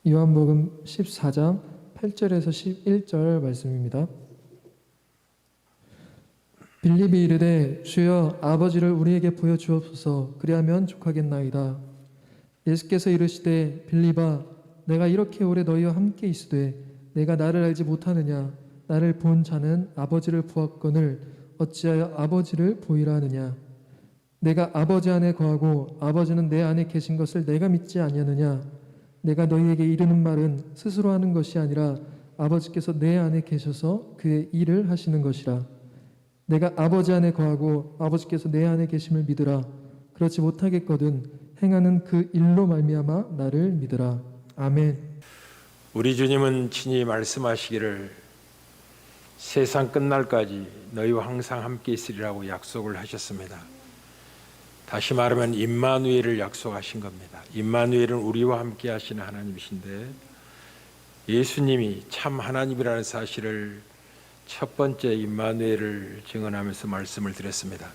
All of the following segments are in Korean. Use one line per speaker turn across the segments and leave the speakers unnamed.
요한복음 14장 8절에서 11절 말씀입니다. 빌립이 이르되 주여 아버지를 우리에게 보여주옵소서. 그리하면 족하겠나이다. 예수께서 이르시되 빌립아 내가 이렇게 오래 너희와 함께 있으되 내가 나를 알지 못하느냐. 나를 본 자는 아버지를 보았거늘 어찌하여 아버지를 보이라 하느냐. 내가 아버지 안에 거하고 아버지는 내 안에 계신 것을 내가 믿지 아니하느냐. 내가 너희에게 이르는 말은 스스로 하는 것이 아니라 아버지께서 내 안에 계셔서 그의 일을 하시는 것이라. 내가 아버지 안에 거하고 아버지께서 내 안에 계심을 믿으라. 그렇지 못하겠거든 행하는 그 일로 말미암아 나를 믿으라. 아멘.
우리 주님은 친히 말씀하시기를 세상 끝날까지 너희와 항상 함께 있으리라고 약속을 하셨습니다. 다시 말하면 임마누엘을 약속하신 겁니다. 임마누엘은 우리와 함께 하시는 하나님이신데 예수님이 참 하나님이라는 사실을 첫 번째 임마누엘을 증언하면서 말씀을 드렸습니다.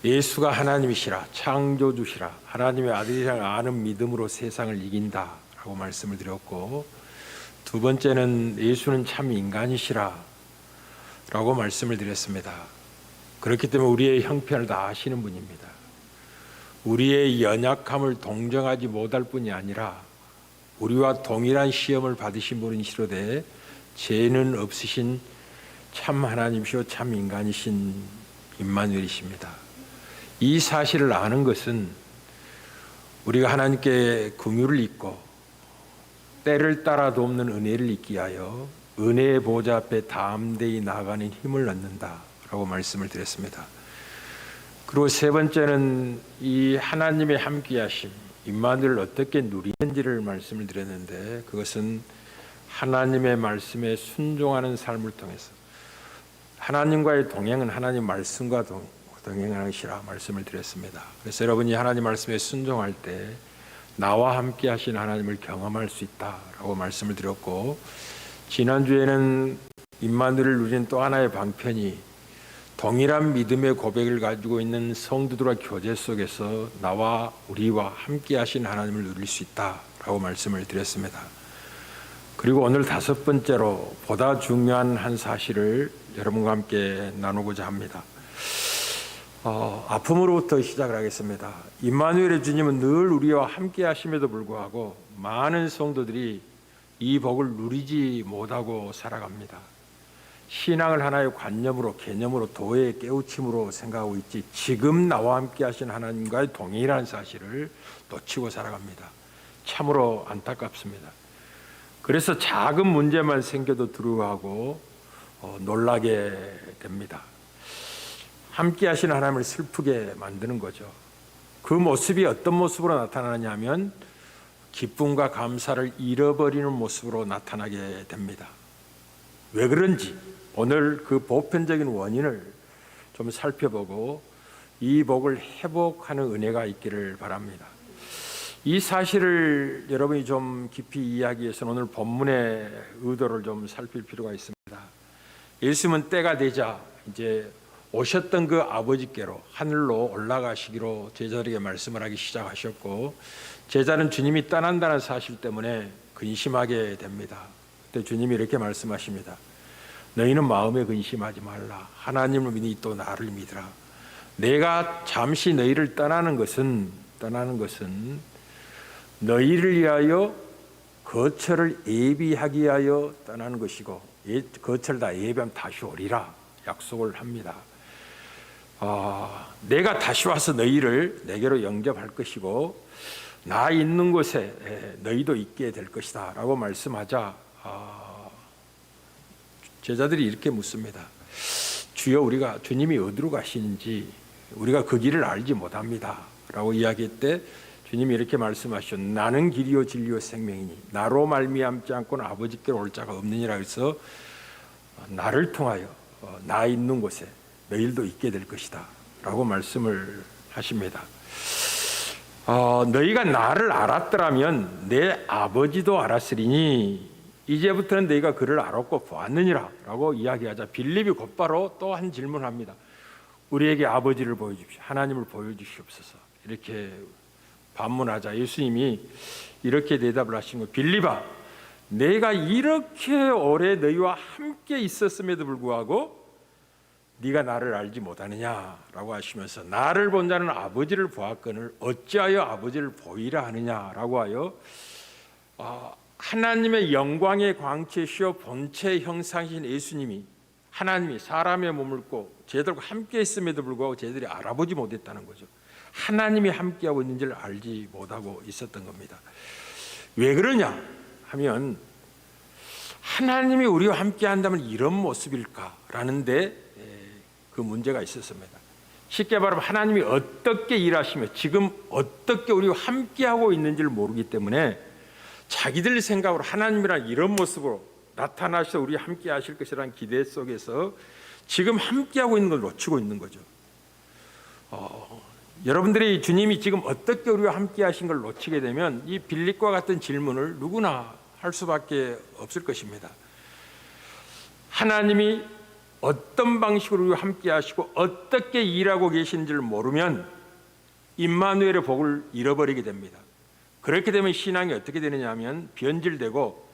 예수가 하나님이시라, 창조주시라, 하나님의 아들이라는 아는 믿음으로 세상을 이긴다라고 말씀을 드렸고, 두 번째는 예수는 참 인간이시라 라고 말씀을 드렸습니다. 그렇기 때문에 우리의 형편을 다 아시는 분입니다. 우리의 연약함을 동정하지 못할 뿐이 아니라 우리와 동일한 시험을 받으신 분이시로되 죄는 없으신 참 하나님이시오 참 인간이신 임마누엘이십니다. 이 사실을 아는 것은 우리가 하나님께 긍휼을 잊고 때를 따라 돕는 은혜를 잊기 하여 은혜의 보좌 앞에 담대히 나아가는 힘을 얻는다라고 말씀을 드렸습니다. 그리고 세 번째는 이 하나님의 함께하심, 임마누엘을 어떻게 누리는지를 말씀을 드렸는데 그것은 하나님의 말씀에 순종하는 삶을 통해서 하나님과의 동행은 하나님 말씀과 동행하는 것이라 말씀을 드렸습니다. 그래서 여러분이 하나님 말씀에 순종할 때 나와 함께 하신 하나님을 경험할 수 있다라고 말씀을 드렸고, 지난주에는 임마누엘을 누린 또 하나의 방편이 동일한 믿음의 고백을 가지고 있는 성도들과 교제 속에서 나와 우리와 함께 하신 하나님을 누릴 수 있다라고 말씀을 드렸습니다. 그리고 오늘 다섯 번째로 보다 중요한 한 사실을 여러분과 함께 나누고자 합니다. 아픔으로부터 시작을 하겠습니다. 임마누엘의 주님은 늘 우리와 함께 하심에도 불구하고 많은 성도들이 이 복을 누리지 못하고 살아갑니다. 신앙을 하나의 관념으로, 개념으로, 도의 깨우침으로 생각하고 있지 지금 나와 함께 하신 하나님과의 동행이라는 사실을 놓치고 살아갑니다. 참으로 안타깝습니다. 그래서 작은 문제만 생겨도 두려워하고 놀라게 됩니다. 함께 하신 하나님을 슬프게 만드는 거죠. 그 모습이 어떤 모습으로 나타나느냐 하면 기쁨과 감사를 잃어버리는 모습으로 나타나게 됩니다. 왜 그런지 오늘 그 보편적인 원인을 좀 살펴보고 이 복을 회복하는 은혜가 있기를 바랍니다. 이 사실을 여러분이 좀 깊이 이해하기 위해서는 오늘 본문의 의도를 좀 살필 필요가 있습니다. 예수님은 때가 되자 이제 오셨던 그 아버지께로 하늘로 올라가시기로 제자들에게 말씀을 하기 시작하셨고, 제자는 주님이 떠난다는 사실 때문에 근심하게 됩니다. 그때 주님이 이렇게 말씀하십니다. 너희는 마음에 근심하지 말라. 하나님을 믿으니 또 나를 믿으라. 내가 잠시 너희를 떠나는 것은 너희를 위하여 거처를 예비하기 위하여 떠나는 것이고 거처를 다 예비하면 다시 오리라 약속을 합니다. 내가 다시 와서 너희를 내게로 영접할 것이고 나 있는 곳에 너희도 있게 될 것이다 라고 말씀하자 제자들이 이렇게 묻습니다. 주여 주님이 어디로 가시는지 우리가 그 길을 알지 못합니다 라고 이야기할 때 주님이 이렇게 말씀하셨죠. 나는 길이요 진리요 생명이니 나로 말미암지 않고는 아버지께로 올 자가 없느니라. 해서 나를 통하여 나 있는 곳에 너희들도 있게 될 것이다 라고 말씀을 하십니다. 너희가 나를 알았더라면 내 아버지도 알았으리니 이제부터는 너희가 그를 알았고 보았느니라 라고 이야기하자 빌립이 곧바로 또 한 질문합니다. 우리에게 아버지를 보여주십시오. 하나님을 보여주시옵소서. 이렇게 반문하자 예수님이 이렇게 대답을 하신 거예요. 빌립아, 내가 이렇게 오래 너희와 함께 있었음에도 불구하고 네가 나를 알지 못하느냐라고 하시면서 나를 본 자는 아버지를 보았거늘 어찌하여 아버지를 보이라 하느냐라고 하여 하나님의 영광의 광채시여 본체 형상이신 예수님이 하나님이 사람의 몸을 입고 저희들과 함께 있음에도 불구하고 저희들이 알아보지 못했다는 거죠. 하나님이 함께하고 있는지를 알지 못하고 있었던 겁니다. 왜 그러냐 하면 하나님이 우리와 함께 한다면 이런 모습일까라는데 그 문제가 있었습니다. 쉽게 말하면 하나님이 어떻게 일하시며 지금 어떻게 우리와 함께하고 있는지를 모르기 때문에 자기들 생각으로 하나님이란 이런 모습으로 나타나셔서 우리 함께 하실 것이라는 기대 속에서 지금 함께하고 있는 걸 놓치고 있는 거죠. 여러분들이 주님이 지금 어떻게 우리와 함께 하신 걸 놓치게 되면 이 빌립과 같은 질문을 누구나 할 수밖에 없을 것입니다. 하나님이 어떤 방식으로 우리와 함께 하시고 어떻게 일하고 계신지를 모르면 임마누엘의 복을 잃어버리게 됩니다. 그렇게 되면 신앙이 어떻게 되느냐 하면 변질되고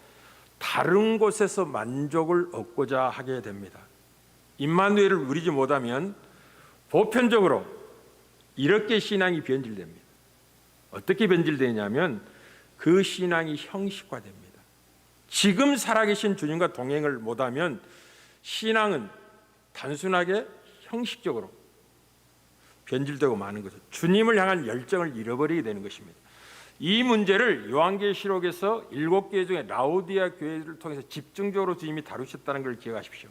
다른 곳에서 만족을 얻고자 하게 됩니다. 임마누엘을 누리지 못하면 보편적으로 이렇게 신앙이 변질됩니다. 어떻게 변질되냐면 그 신앙이 형식화됩니다. 지금 살아계신 주님과 동행을 못하면 신앙은 단순하게 형식적으로 변질되고 마는 거죠. 주님을 향한 열정을 잃어버리게 되는 것입니다. 이 문제를 요한계시록에서 7교회 중에 라오디아 교회를 통해서 집중적으로 주님이 다루셨다는 걸 기억하십시오.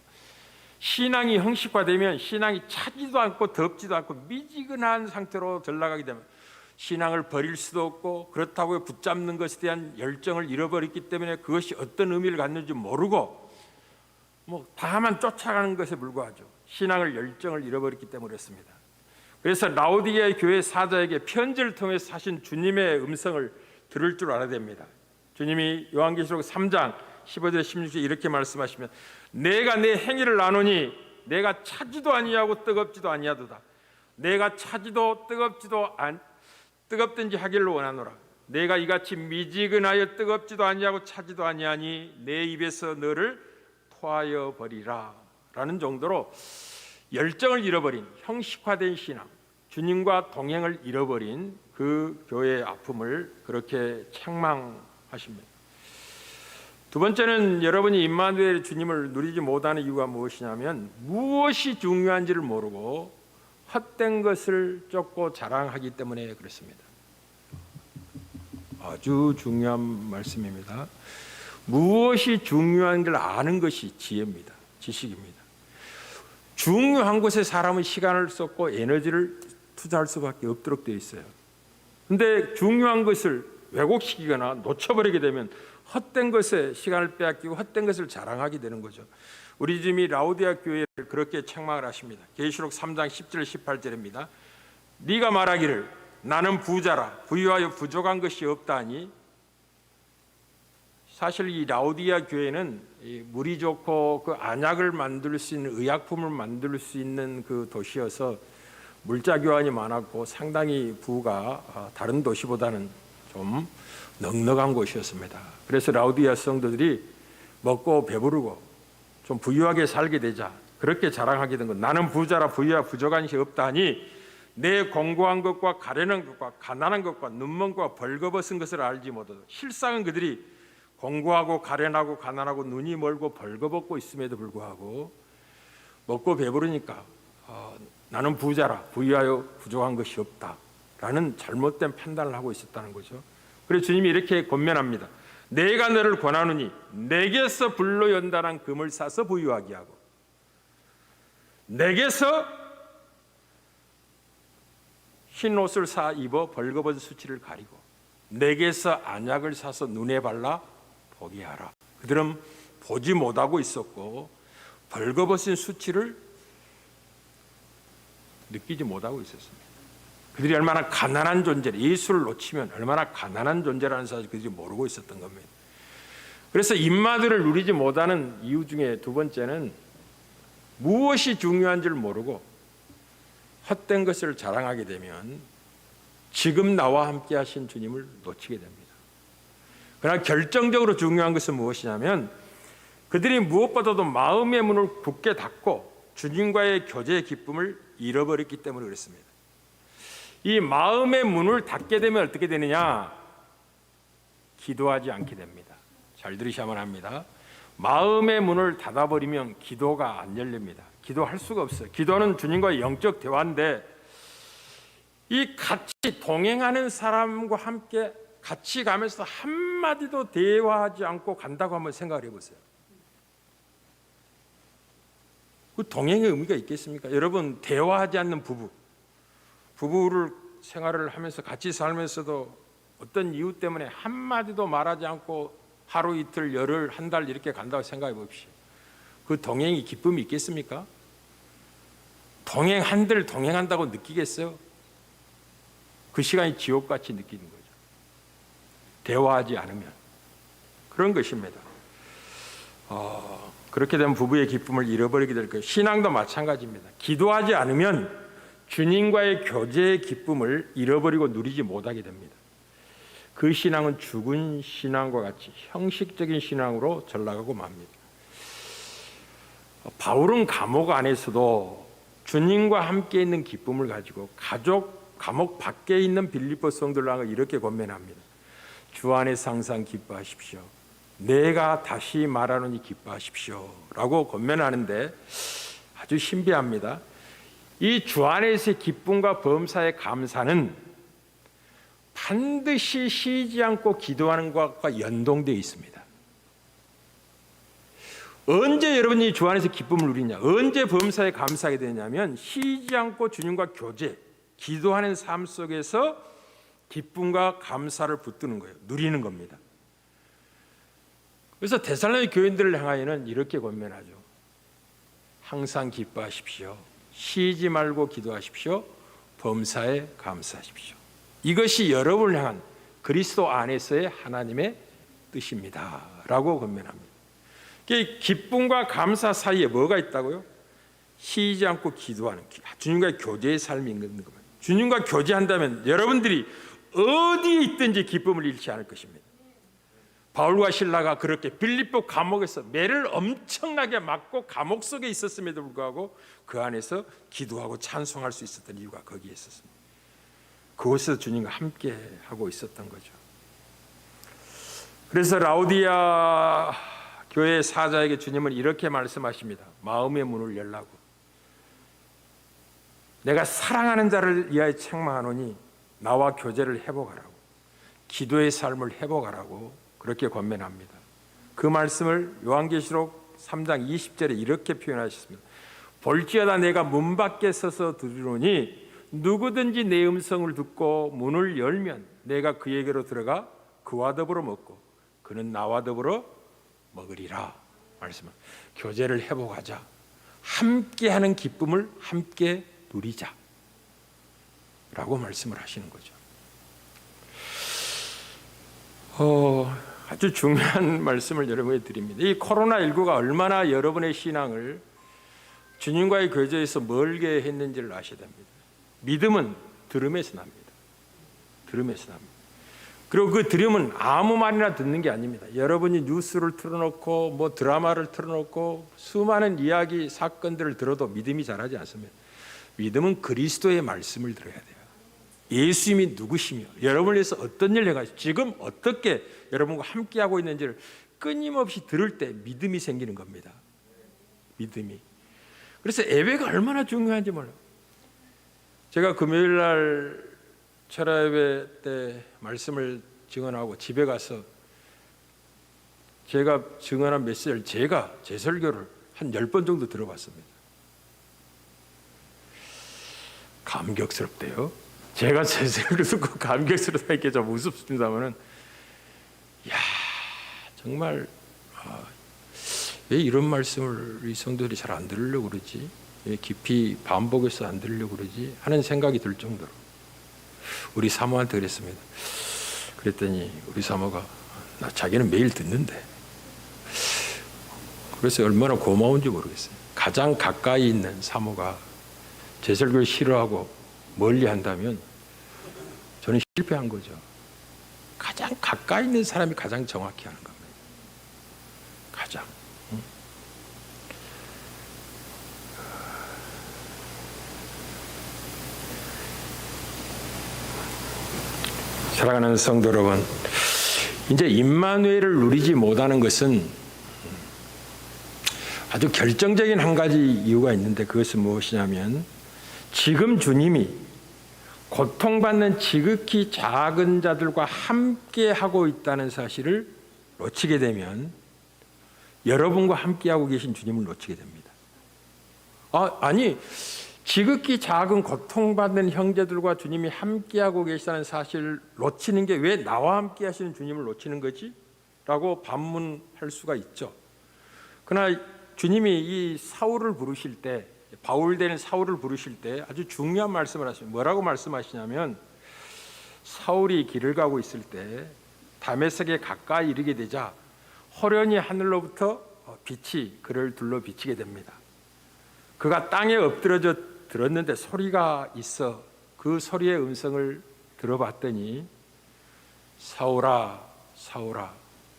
신앙이 형식화되면 신앙이 차지도 않고 덥지도 않고 미지근한 상태로 전락하게 되면 신앙을 버릴 수도 없고 그렇다고 붙잡는 것에 대한 열정을 잃어버렸기 때문에 그것이 어떤 의미를 갖는지 모르고 다만 쫓아가는 것에 불과하죠. 신앙을 열정을 잃어버렸기 때문에 그렇습니다. 그래서 라오디게아 교회 사자에게 편지를 통해서 하신 주님의 음성을 들을 줄 알아야 됩니다. 주님이 요한계시록 3장 15절 16절 이렇게 말씀하시면 내가 내 행위를 아노니 내가 차지도 아니하고 뜨겁지도 아니하도다. 내가 차지도 뜨겁든지 하기를 원하노라. 내가 이같이 미지근하여 뜨겁지도 아니하고 차지도 아니하니 내 입에서 너를 토하여 버리라 라는 정도로 열정을 잃어버린 형식화된 신앙, 주님과 동행을 잃어버린 그 교회의 아픔을 그렇게 책망하십니다. 두 번째는 여러분이 임마누엘 주님을 누리지 못하는 이유가 무엇이냐면 무엇이 중요한지를 모르고 헛된 것을 쫓고 자랑하기 때문에 그렇습니다. 아주 중요한 말씀입니다. 무엇이 중요한 걸 아는 것이 지혜입니다. 지식입니다. 중요한 곳에 사람은 시간을 쏟고 에너지를 투자할 수밖에 없도록 되어 있어요. 그런데 중요한 것을 왜곡시키거나 놓쳐버리게 되면 헛된 것에 시간을 빼앗기고 헛된 것을 자랑하게 되는 거죠. 우리 주님이 라오디아 교회를 그렇게 책망을 하십니다. 계시록 3장 10절 18절입니다. 네가 말하기를 나는 부자라 부유하여 부족한 것이 없다니. 사실 이 라오디아 교회는 물이 좋고 그 안약을 만들 수 있는 의약품을 만들 수 있는 그 도시여서 물자 교환이 많았고 상당히 부가 다른 도시보다는 좀 넉넉한 곳이었습니다. 그래서 라오디아 성도들이 먹고 배부르고 좀 부유하게 살게 되자 그렇게 자랑하게 된 것. 나는 부자라 부유하 부족한 것이 없다니 내 공고한 것과 가련한 것과 가난한 것과 눈먼 것과 벌거벗은 것을 알지 못하고. 실상은 그들이 공고하고 가련하고 가난하고 눈이 멀고 벌거벗고 있음에도 불구하고 먹고 배부르니까 나는 부자라 부유하여 부족한 것이 없다라는 잘못된 판단을 하고 있었다는 거죠. 그래서 주님이 이렇게 권면합니다. 내가 너를 권하노니 내게서 불로 연단한 금을 사서 부유하게 하고 내게서 흰 옷을 사 입어 벌거벗은 수치를 가리고 내게서 안약을 사서 눈에 발라 보게 하라. 그들은 보지 못하고 있었고 벌거벗은 수치를 느끼지 못하고 있었습니다. 그들이 얼마나 가난한 존재, 예수를 놓치면 얼마나 가난한 존재라는 사실을 그들이 모르고 있었던 겁니다. 그래서 임마들을 누리지 못하는 이유 중에 두 번째는 무엇이 중요한지를 모르고 헛된 것을 자랑하게 되면 지금 나와 함께 하신 주님을 놓치게 됩니다. 그러나 결정적으로 중요한 것은 무엇이냐면 그들이 무엇보다도 마음의 문을 굳게 닫고 주님과의 교제의 기쁨을 잃어버렸기 때문에 그렇습니다. 이 마음의 문을 닫게 되면 어떻게 되느냐? 기도하지 않게 됩니다. 잘 들으셔야만 합니다. 마음의 문을 닫아버리면 기도가 안 열립니다. 기도할 수가 없어요. 기도는 주님과의 영적 대화인데 이 같이 동행하는 사람과 함께 같이 가면서 한마디도 대화하지 않고 간다고 한번 생각을 해보세요. 그 동행의 의미가 있겠습니까? 여러분, 대화하지 않는 부부를 생활을 하면서 같이 살면서도 어떤 이유 때문에 한마디도 말하지 않고 하루 이틀 열흘 한 달 이렇게 간다고 생각해 봅시다. 그 동행이 기쁨이 있겠습니까? 동행한들 동행한다고 느끼겠어요? 그 시간이 지옥같이 느끼는 거죠. 대화하지 않으면 그런 것입니다. 그렇게 되면 부부의 기쁨을 잃어버리게 될 거예요. 신앙도 마찬가지입니다. 기도하지 않으면 주님과의 교제의 기쁨을 잃어버리고 누리지 못하게 됩니다. 그 신앙은 죽은 신앙과 같이 형식적인 신앙으로 전락하고 맙니다. 바울은 감옥 안에서도 주님과 함께 있는 기쁨을 가지고 감옥 밖에 있는 빌립보 성도들과 이렇게 권면합니다. 주 안에서 항상 기뻐하십시오. 내가 다시 말하노니 기뻐하십시오 라고 권면하는데 아주 신비합니다. 이 주 안에서의 기쁨과 범사의 감사는 반드시 쉬지 않고 기도하는 것과 연동되어 있습니다. 언제 여러분이 주 안에서 기쁨을 누리냐, 언제 범사에 감사하게 되냐면 쉬지 않고 주님과 교제, 기도하는 삶 속에서 기쁨과 감사를 붙드는 거예요. 누리는 겁니다. 그래서 데살로니가 교인들을 향하여는 이렇게 권면하죠. 항상 기뻐하십시오. 쉬지 말고 기도하십시오. 범사에 감사하십시오. 이것이 여러분을 향한 그리스도 안에서의 하나님의 뜻입니다 라고 권면합니다. 기쁨과 감사 사이에 뭐가 있다고요? 쉬지 않고 기도하는 주님과의 교제의 삶이 있는 겁니다. 주님과 교제한다면 여러분들이 어디에 있든지 기쁨을 잃지 않을 것입니다. 바울과 실라가 그렇게 빌립보 감옥에서 매를 엄청나게 맞고 감옥 속에 있었음에도 불구하고 그 안에서 기도하고 찬송할 수 있었던 이유가 거기에 있었습니다. 그곳에서 주님과 함께 하고 있었던 거죠. 그래서 라우디아 교회 사자에게 주님은 이렇게 말씀하십니다. 마음의 문을 열라고. 내가 사랑하는 자를 위하여 책망하노니 나와 교제를 회복하라고, 기도의 삶을 회복하라고 그렇게 권면합니다. 그 말씀을 요한계시록 3장 20절에 이렇게 표현하셨습니다. 볼지어다 내가 문 밖에 서서 들으노니 누구든지 내 음성을 듣고 문을 열면 내가 그에게로 들어가 그와 더불어 먹고 그는 나와 더불어 먹으리라. 말씀은 교제를 회복하자, 함께하는 기쁨을 함께 누리자 라고 말씀을 하시는 거죠. 아주 중요한 말씀을 여러분에게 드립니다. 이 코로나19가 얼마나 여러분의 신앙을 주님과의 교제에서 멀게 했는지를 아셔야 됩니다. 믿음은 들음에서 납니다. 들음에서 납니다. 그리고 그 들음은 아무 말이나 듣는 게 아닙니다. 여러분이 뉴스를 틀어놓고 뭐 드라마를 틀어놓고 수많은 이야기 사건들을 들어도 믿음이 자라지 않습니다. 믿음은 그리스도의 말씀을 들어야 돼요. 예수님이 누구시며 여러분을 위해서 어떤 일을 해가지고 지금 어떻게 여러분과 함께하고 있는지를 끊임없이 들을 때 믿음이 생기는 겁니다. 믿음이. 그래서 예배가 얼마나 중요한지 몰라요. 제가 금요일 날 철야 예배 때 말씀을 증언하고 집에 가서 제가 증언한 메시지를 제 설교를 한 10번 정도 들어봤습니다. 감격스럽대요. 제가 제 설교 듣고 감격스럽다니까 좀 우습습니다만은, 야 정말 왜 이런 말씀을 이 성도들이 잘 안 들으려고 그러지? 왜 깊이 반복해서 안 들으려고 그러지? 하는 생각이 들 정도로 우리 사모한테 그랬습니다. 그랬더니 우리 사모가 자기는 매일 듣는데, 그래서 얼마나 고마운지 모르겠어요. 가장 가까이 있는 사모가 제 설교를 싫어하고 멀리 한다면 저는 실패한 거죠. 가장 가까이 있는 사람이 가장 정확히 하는 겁니다. 가장. 사랑하는 성도 여러분, 이제 임마누엘을 누리지 못하는 것은 아주 결정적인 한 가지 이유가 있는데, 그것은 무엇이냐면 지금 주님이 고통받는 지극히 작은 자들과 함께 하고 있다는 사실을 놓치게 되면 여러분과 함께 하고 계신 주님을 놓치게 됩니다. 아니, 지극히 작은 고통받는 형제들과 주님이 함께하고 계시다는 사실을 놓치는 게 왜 나와 함께 하시는 주님을 놓치는 거지? 라고 반문할 수가 있죠. 그러나 주님이 이 사울을 부르실 때, 바울 되는 사울을 부르실 때 아주 중요한 말씀을 하십니다. 뭐라고 말씀하시냐면, 사울이 길을 가고 있을 때 다메섹에 가까이 이르게 되자 호련히 하늘로부터 빛이 그를 둘러 비치게 됩니다. 그가 땅에 엎드러져 들었는데 소리가 있어 그 소리의 음성을 들어봤더니, 사울아 사울아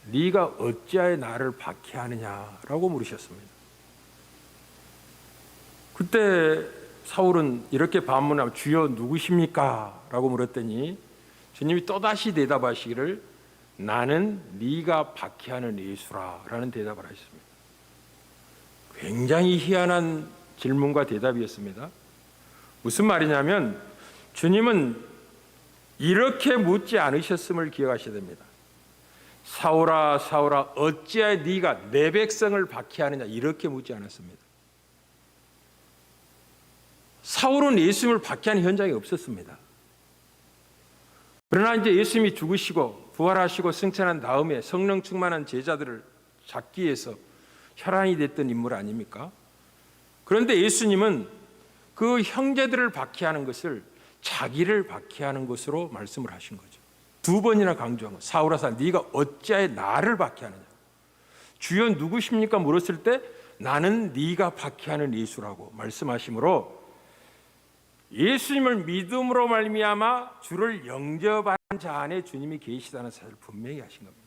네가 어찌하여 나를 박해하느냐라고 물으셨습니다. 그때 사울은 이렇게 반문하고 주여 누구십니까? 라고 물었더니 주님이 또다시 대답하시기를 나는 네가 박해하는 예수라 라는 대답을 하셨습니다. 굉장히 희한한 질문과 대답이었습니다. 무슨 말이냐면 주님은 이렇게 묻지 않으셨음을 기억하셔야 됩니다. 사울아 사울아 어찌하여 네가 내 백성을 박해하느냐 이렇게 묻지 않았습니다. 사울은 예수님을 박해하는 현장이 없었습니다. 그러나 이제 예수님이 죽으시고 부활하시고 승천한 다음에 성령 충만한 제자들을 잡기 위해서 혈안이 됐던 인물 아닙니까? 그런데 예수님은 그 형제들을 박해하는 것을 자기를 박해하는 것으로 말씀을 하신 거죠. 두 번이나 강조한 거. 사울아 사울아 네가 어찌하여 나를 박해하느냐. 주여 누구십니까? 물었을 때 나는 네가 박해하는 예수라고 말씀하시므로 예수님을 믿음으로 말미암아 주를 영접한 자 안에 주님이 계시다는 사실을 분명히 하신 겁니다.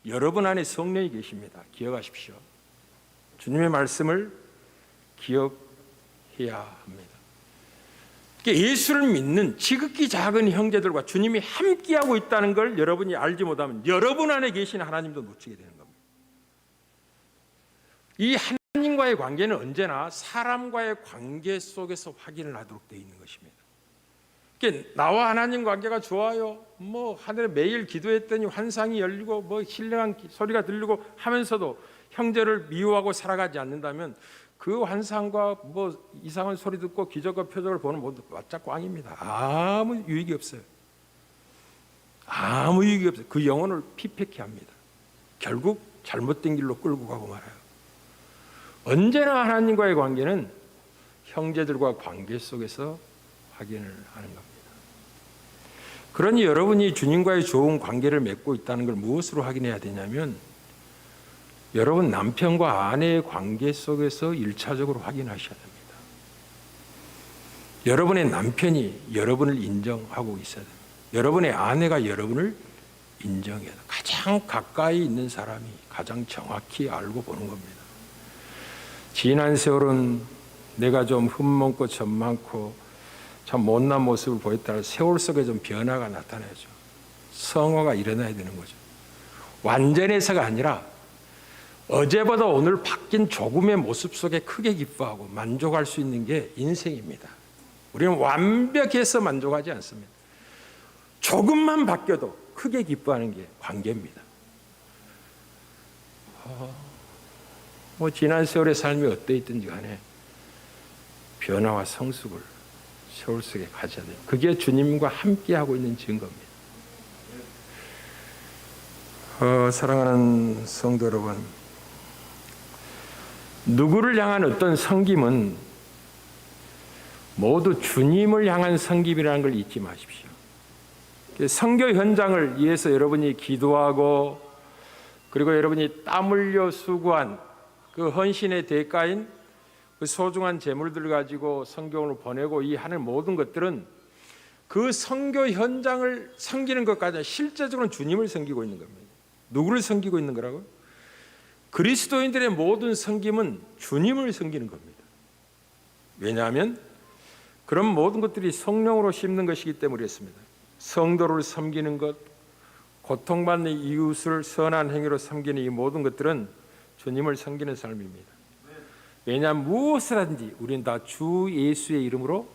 여러분 안에 성령이 계십니다. 기억하십시오. 주님의 말씀을 기억해야 합니다. 예수를 믿는 지극히 작은 형제들과 주님이 함께하고 있다는 걸 여러분이 알지 못하면 여러분 안에 계신 하나님도 놓치게 되는 겁니다. 이 하나님과의 관계는 언제나 사람과의 관계 속에서 확인을 하도록 되어 있는 것입니다. 나와 하나님 관계가 좋아요. 하늘에 매일 기도했더니 환상이 열리고 신령한 소리가 들리고 하면서도 형제를 미워하고 살아가지 않는다면 그 환상과 이상한 소리 듣고 기적과 표적을 보는 모두 맞짝 꽝입니다. 아무 유익이 없어요. 아무 유익이 없어요. 그 영혼을 피폐케 합니다. 결국 잘못된 길로 끌고 가고 말아요. 언제나 하나님과의 관계는 형제들과 관계 속에서 확인을 하는 겁니다. 그러니 여러분이 주님과의 좋은 관계를 맺고 있다는 걸 무엇으로 확인해야 되냐면 여러분 남편과 아내의 관계 속에서 1차적으로 확인하셔야 됩니다. 여러분의 남편이 여러분을 인정하고 있어야 됩니다. 여러분의 아내가 여러분을 인정해야 됩니다. 가장 가까이 있는 사람이 가장 정확히 알고 보는 겁니다. 지난 세월은 내가 좀 흠먹고 점 많고 참 못난 모습을 보였다는 세월 속에 좀 변화가 나타나죠. 성화가 일어나야 되는 거죠. 완전해서가 아니라 어제보다 오늘 바뀐 조금의 모습 속에 크게 기뻐하고 만족할 수 있는 게 인생입니다. 우리는 완벽해서 만족하지 않습니다. 조금만 바뀌어도 크게 기뻐하는 게 관계입니다. 지난 세월의 삶이 어떠했든지 간에 변화와 성숙을 세월 속에 가져야 돼요. 그게 주님과 함께하고 있는 증거입니다. 사랑하는 성도 여러분, 누구를 향한 어떤 섬김은 모두 주님을 향한 섬김이라는 걸 잊지 마십시오. 선교 현장을 위해서 여러분이 기도하고 그리고 여러분이 땀 흘려 수고한 그 헌신의 대가인 그 소중한 재물들을 가지고 성경을 보내고 이 하는 모든 것들은 그 선교 현장을 섬기는 것까지 실제적으로는 주님을 섬기고 있는 겁니다. 누구를 섬기고 있는 거라고요? 그리스도인들의 모든 섬김은 주님을 섬기는 겁니다. 왜냐하면 그런 모든 것들이 성령으로 심는 것이기 때문에 그렇습니다. 성도를 섬기는 것, 고통받는 이웃을 선한 행위로 섬기는 이 모든 것들은 주님을 섬기는 삶입니다. 왜냐하면 무엇이든지 우리는 다 주 예수의 이름으로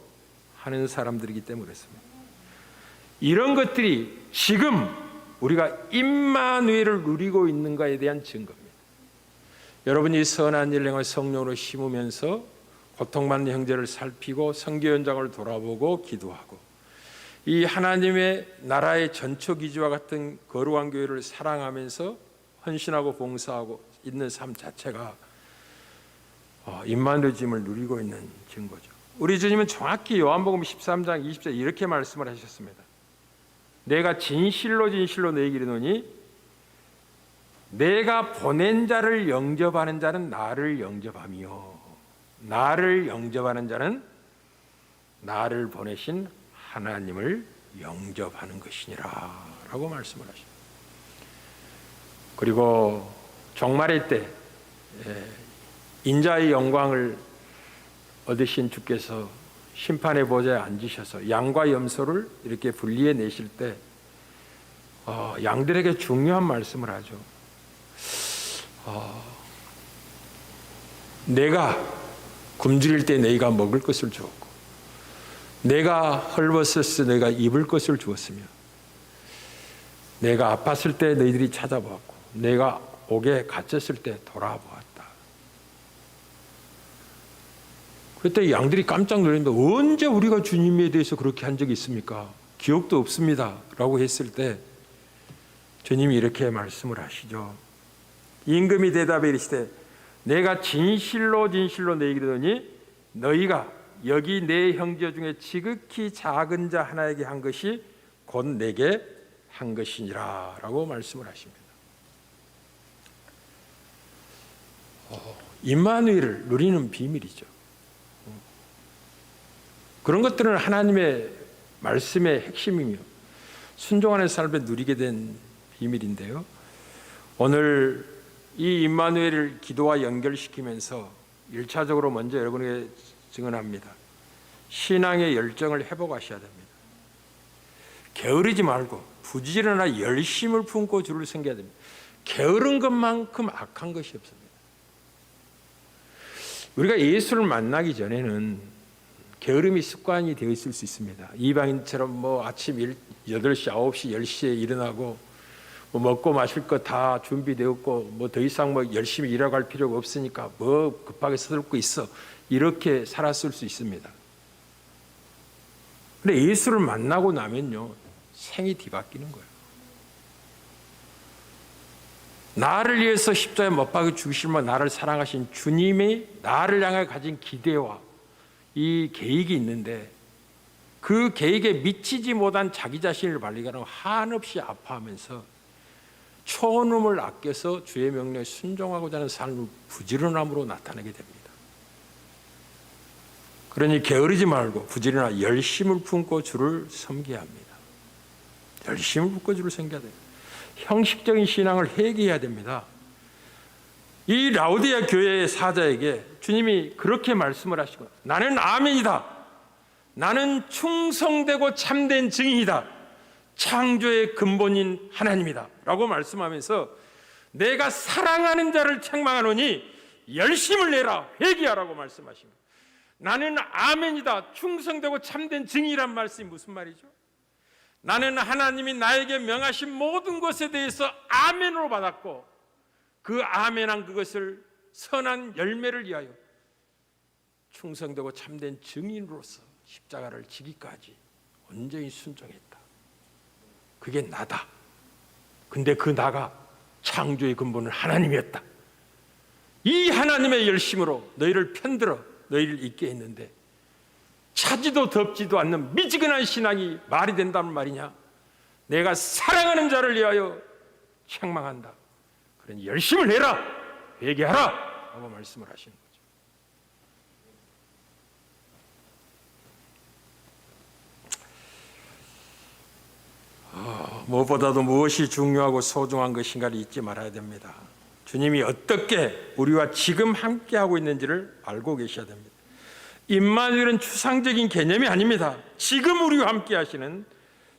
하는 사람들이기 때문에 그렇습니다. 이런 것들이 지금 우리가 임마누엘을 누리고 있는가에 대한 증거입니다. 여러분이 선한 일 행을 성령으로 심으면서 고통받는 형제를 살피고 선교 현장을 돌아보고 기도하고 이 하나님의 나라의 전초기지와 같은 거룩한 교회를 사랑하면서 헌신하고 봉사하고 있는 삶 자체가 임마누엘임을 누리고 있는 증거죠. 우리 주님은 정확히 요한복음 13장 20절 이렇게 말씀을 하셨습니다. 내가 진실로 진실로 너희에게 이르노니 내가 보낸 자를 영접하는 자는 나를 영접하며 나를 영접하는 자는 나를 보내신 하나님을 영접하는 것이니라 라고 말씀을 하십니다. 그리고 종말의 때 인자의 영광을 얻으신 주께서 심판의 보좌에 앉으셔서 양과 염소를 이렇게 분리해 내실 때 양들에게 중요한 말씀을 하죠. 내가 굶주릴 때 너희가 먹을 것을 주었고 내가 헐벗었을 때 너희가 입을 것을 주었으며 내가 아팠을 때 너희들이 찾아보았고 내가 옥에 갇혔을 때 돌아보았다. 그때 양들이 깜짝 놀랐는데 언제 우리가 주님에 대해서 그렇게 한 적이 있습니까? 기억도 없습니다 라고 했을 때 주님이 이렇게 말씀을 하시죠. 임금이 대답해 이르시되 내가 진실로 진실로 너희에게 이르노니 너희가 여기 내 형제 중에 지극히 작은 자 하나에게 한 것이 곧 내게 한 것이니라 라고 말씀을 하십니다. 임마누엘을 누리는 비밀이죠. 그런 것들은 하나님의 말씀의 핵심이며 순종하는 삶에 누리게 된 비밀인데요. 오늘 이 임마누엘을 기도와 연결시키면서 1차적으로 먼저 여러분에게 증언합니다. 신앙의 열정을 회복하셔야 됩니다. 게으르지 말고 부지런하나 열심을 품고 주를 섬겨야 됩니다. 게으른 것만큼 악한 것이 없습니다. 우리가 예수를 만나기 전에는 게으름이 습관이 되어 있을 수 있습니다. 이방인처럼 아침 8시, 9시, 10시에 일어나고 먹고 마실 거 다 준비되었고 더 이상 열심히 일하고 할 필요가 없으니까 급하게 서둘고 있어. 이렇게 살았을 수 있습니다. 그런데 예수를 만나고 나면요. 생이 뒤바뀌는 거예요. 나를 위해서 십자가에 못 박혀 죽으시면 나를 사랑하신 주님이 나를 향해 가진 기대와 이 계획이 있는데 그 계획에 미치지 못한 자기 자신을 발견하고 한없이 아파하면서 초놈을 아껴서 주의 명령에 순종하고자 하는 삶을 부지런함으로 나타내게 됩니다. 그러니 게으르지 말고 부지런하고 열심을 품고 주를 섬겨야 합니다. 열심을 품고 주를 섬겨야 됩니다. 형식적인 신앙을 회개해야 됩니다. 이 라오디아 교회의 사자에게 주님이 그렇게 말씀을 하시고 나는 아멘이다. 나는 충성되고 참된 증인이다. 창조의 근본인 하나님이다 라고 말씀하면서 내가 사랑하는 자를 책망하노니 열심을 내라 회개하라고 말씀하십니다. 나는 아멘이다. 충성되고 참된 증인이란 말씀이 무슨 말이죠? 나는 하나님이 나에게 명하신 모든 것에 대해서 아멘으로 받았고 그 아멘한 그것을 선한 열매를 위하여 충성되고 참된 증인으로서 십자가를 지기까지 온전히 순종했다. 그게 나다. 근데 그 나가 창조의 근본은 하나님이었다. 이 하나님의 열심으로 너희를 편들어 너희를 있게 했는데 차지도 덥지도 않는 미지근한 신앙이 말이 된다는 말이냐? 내가 사랑하는 자를 위하여 책망한다. 그러니 열심을 내라, 회개하라 라고 말씀을 하시는 거죠. 무엇보다도 무엇이 중요하고 소중한 것인가를 잊지 말아야 됩니다. 주님이 어떻게 우리와 지금 함께하고 있는지를 알고 계셔야 됩니다. 임마누엘은 추상적인 개념이 아닙니다. 지금 우리와 함께 하시는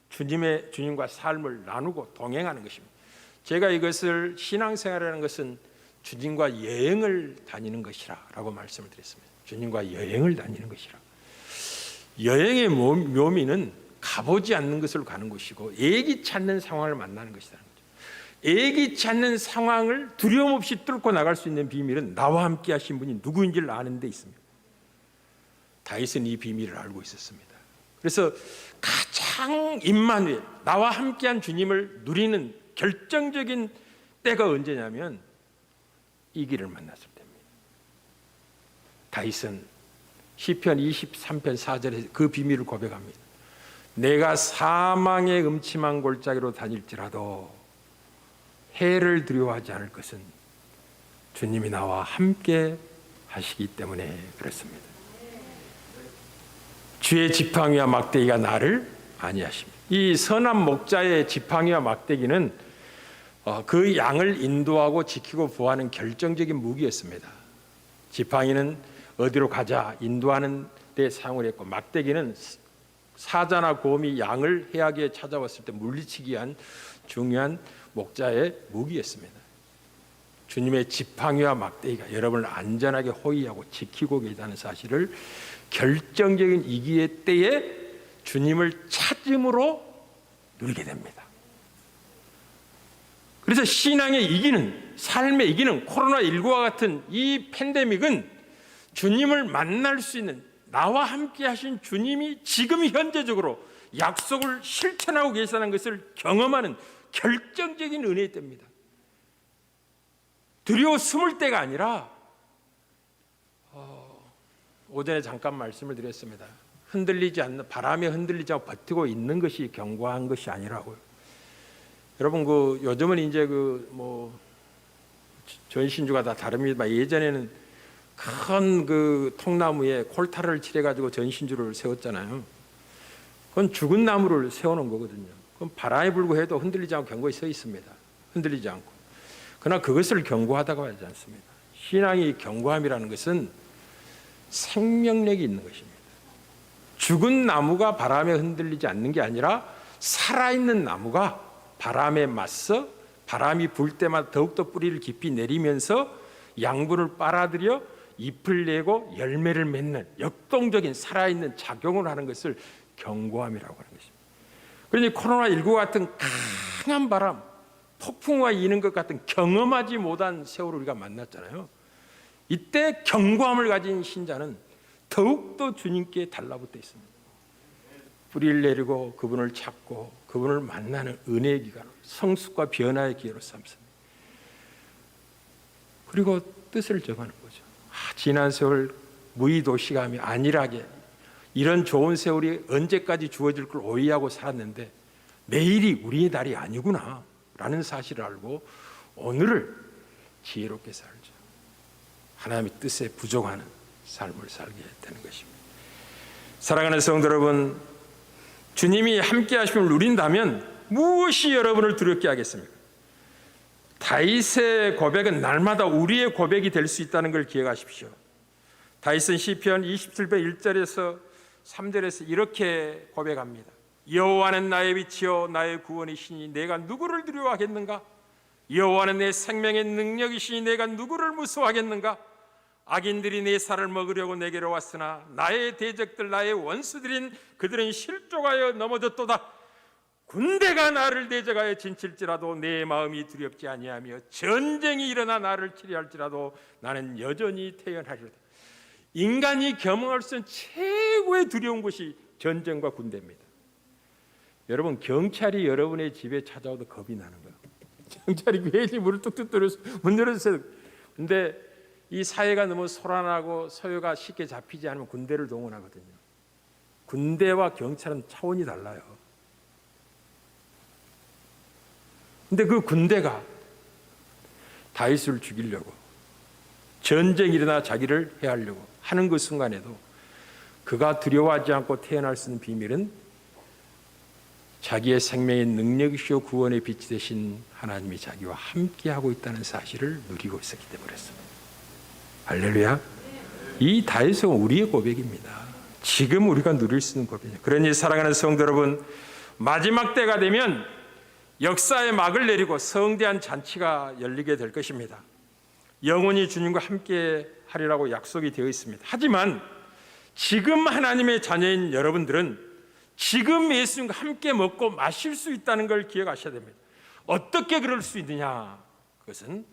주님과 삶을 나누고 동행하는 것입니다. 제가 이것을 신앙생활이라는 것은 주님과 여행을 다니는 것이라고 말씀을 드렸습니다. 주님과 여행을 다니는 것이라. 여행의 묘미는 가보지 않는 것으로 가는 것이고 예기치 않는 상황을 만나는 것이라는 거죠. 예기치 않는 상황을 두려움 없이 뚫고 나갈 수 있는 비밀은 나와 함께 하신 분이 누구인지를 아는 데 있습니다. 다윗은 이 비밀을 알고 있었습니다. 그래서 가장 임마누엘, 나와 함께한 주님을 누리는 결정적인 때가 언제냐면 이 길을 만났을 때입니다. 다윗은 시편 23편 4절에 그 비밀을 고백합니다. 내가 사망의 음침한 골짜기로 다닐지라도 해를 두려워하지 않을 것은 주님이 나와 함께 하시기 때문에 그렇습니다. 주의 지팡이와 막대기가 나를 안위하십니다. 이 선한 목자의 지팡이와 막대기는 그 양을 인도하고 지키고 보호하는 결정적인 무기였습니다. 지팡이는 어디로 가자 인도하는 데 사용을 했고, 막대기는 사자나 곰이 양을 해하게 찾아왔을 때 물리치기 위한 중요한 목자의 무기였습니다. 주님의 지팡이와 막대기가 여러분을 안전하게 호위하고 지키고 계시다는 사실을 결정적인 이기의 때에 주님을 찾음으로 누리게 됩니다. 그래서 신앙의 이기는, 삶의 이기는 코로나19와 같은 이 팬데믹은 주님을 만날 수 있는, 나와 함께 하신 주님이 지금 현재적으로 약속을 실천하고 계시다는 것을 경험하는 결정적인 은혜의 때입니다. 두려워 숨을 때가 아니라 오전에 잠깐 말씀을 드렸습니다. 흔들리지 않는, 바람에 흔들리지 않고 버티고 있는 것이 견고한 것이 아니라고요. 여러분 요즘은 이제 전신주가 다 다릅니다. 예전에는 큰 통나무에 콜타를 칠해가지고 전신주를 세웠잖아요. 그건 죽은 나무를 세워놓은 거거든요. 그럼 바람이 불고 해도 흔들리지 않고 견고히 서 있습니다. 흔들리지 않고. 그러나 그것을 견고하다고 하지 않습니다. 신앙의 견고함이라는 것은 생명력이 있는 것입니다. 죽은 나무가 바람에 흔들리지 않는 게 아니라 살아있는 나무가 바람에 맞서 바람이 불 때마다 더욱더 뿌리를 깊이 내리면서 양분을 빨아들여 잎을 내고 열매를 맺는 역동적인 살아있는 작용을 하는 것을 견고함이라고 하는 것입니다. 그러니 코로나19 같은 강한 바람, 폭풍과 이는 것 같은 경험하지 못한 세월을 우리가 만났잖아요. 이때 견고함을 가진 신자는 더욱더 주님께 달라붙어 있습니다. 뿌리를 내리고 그분을 찾고 그분을 만나는 은혜의 기간, 성숙과 변화의 기회로 삼습니다. 그리고 뜻을 정하는 거죠. 지난 세월 무의도시감이 안일하게 이런 좋은 세월이 언제까지 주어질 걸 오해하고 살았는데 내일이 우리의 날이 아니구나 라는 사실을 알고 오늘을 지혜롭게 살죠. 하나님의 뜻에 부족하는 삶을 살게 되는 것입니다. 사랑하는 성도 여러분, 주님이 함께 하심을 누린다면 무엇이 여러분을 두렵게 하겠습니까? 다윗의 고백은 날마다 우리의 고백이 될 수 있다는 걸 기억하십시오. 다윗은 시편 27편 1절에서 3절에서 이렇게 고백합니다. 여호와는 나의 빛이요 나의 구원이시니 내가 누구를 두려워하겠는가? 여호와는 내 생명의 능력이시니 내가 누구를 무서워하겠는가? 악인들이 내 살을 먹으려고 내게로 왔으나 나의 대적들 나의 원수들인 그들은 실족하여 넘어졌도다. 군대가 나를 대적하여 진칠지라도 내 마음이 두렵지 아니하며 전쟁이 일어나 나를 치리할지라도 나는 여전히 태연하리로다. 인간이 경험할 수 있는 최고의 두려운 것이 전쟁과 군대입니다. 여러분, 경찰이 여러분의 집에 찾아와도 겁이 나는 거예요. 경찰이 괜히 문을 뚝뚝 뚫어서 문 열어주세요. 근데 이 사회가 너무 소란하고 소요가 쉽게 잡히지 않으면 군대를 동원하거든요. 군대와 경찰은 차원이 달라요. 근데 그 군대가 다윗을 죽이려고 전쟁이 일어나 자기를 해하려고 하는 그 순간에도 그가 두려워하지 않고 태어날 수 있는 비밀은 자기의 생명의 능력이시오 구원의 빛이 되신 하나님이 자기와 함께하고 있다는 사실을 누리고 있었기 때문에 그렇습니다. 할렐루야. 이 다윗성은 우리의 고백입니다. 지금 우리가 누릴 수 있는 고백이에요. 그러니 사랑하는 성도 여러분, 마지막 때가 되면 역사의 막을 내리고 성대한 잔치가 열리게 될 것입니다. 영원히 주님과 함께 하리라고 약속이 되어 있습니다. 하지만 지금 하나님의 자녀인 여러분들은 지금 예수님과 함께 먹고 마실 수 있다는 걸 기억하셔야 됩니다. 어떻게 그럴 수 있느냐? 그것은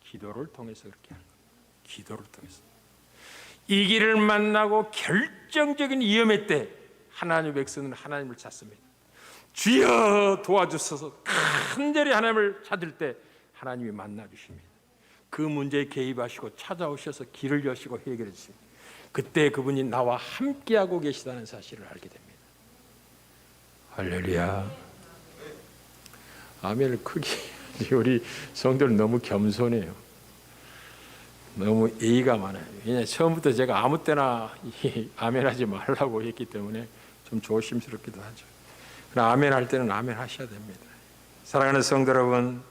기도를 통해서 그렇게 하는 겁니다. 기도를 통해서. 이 길을 만나고 결정적인 위험의 때 하나님의 백성은 하나님을 찾습니다. 주여 도와주소서. 간절히 하나님을 찾을 때 하나님이 만나 주십니다. 그 문제에 개입하시고 찾아오셔서 길을 여시고 해결해 주십니다. 그때 그분이 나와 함께하고 계시다는 사실을 알게 됩니다. 할렐루야. 아멘을 크게. 우리 성도는 너무 겸손해요. 너무 예의가 많아요. 왜냐하면 처음부터 제가 아무 때나 아멘하지 말라고 했기 때문에 좀 조심스럽기도 하죠. 그러나 아멘할 때는 아멘 하셔야 됩니다. 사랑하는 성도 여러분,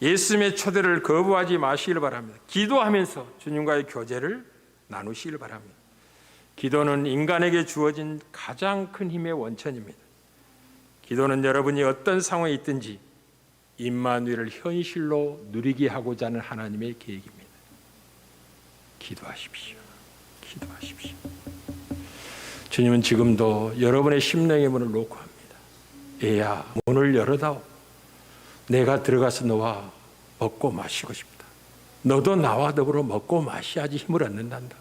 예수님의 초대를 거부하지 마시길 바랍니다. 기도하면서 주님과의 교제를 나누시길 바랍니다. 기도는 인간에게 주어진 가장 큰 힘의 원천입니다. 기도는 여러분이 어떤 상황에 있든지 임마누엘을 현실로 누리게 하고자 하는 하나님의 계획입니다. 기도하십시오. 기도하십시오. 주님은 지금도 여러분의 심령의 문을 놓고 합니다. 얘야, 문을 열어다오. 내가 들어가서 너와 먹고 마시고 싶다. 너도 나와 더불어 먹고 마셔야지 힘을 얻는단다.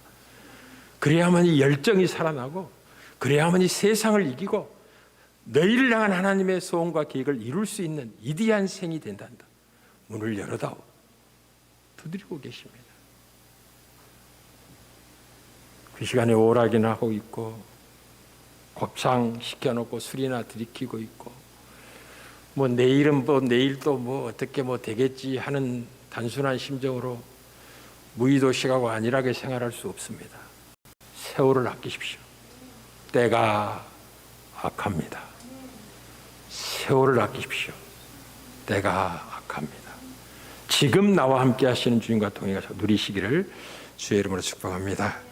그래야만 이 열정이 살아나고, 그래야만 이 세상을 이기고 너희를 향한 하나님의 소원과 계획을 이룰 수 있는 위대한 생이 된단다. 문을 열어다오. 두드리고 계십니다. 그 시간에 오락이나 하고 있고 곱창 시켜놓고 술이나 들이키고 있고 뭐 내일은 뭐 내일도 뭐 어떻게 뭐 되겠지 하는 단순한 심정으로 무의도식하고 안일하게 생활할 수 없습니다. 세월을 아끼십시오. 때가 악합니다. 세월을 아끼십시오. 때가 악합니다. 지금 나와 함께 하시는 주님과 동행하셔서 누리시기를 주의 이름으로 축복합니다.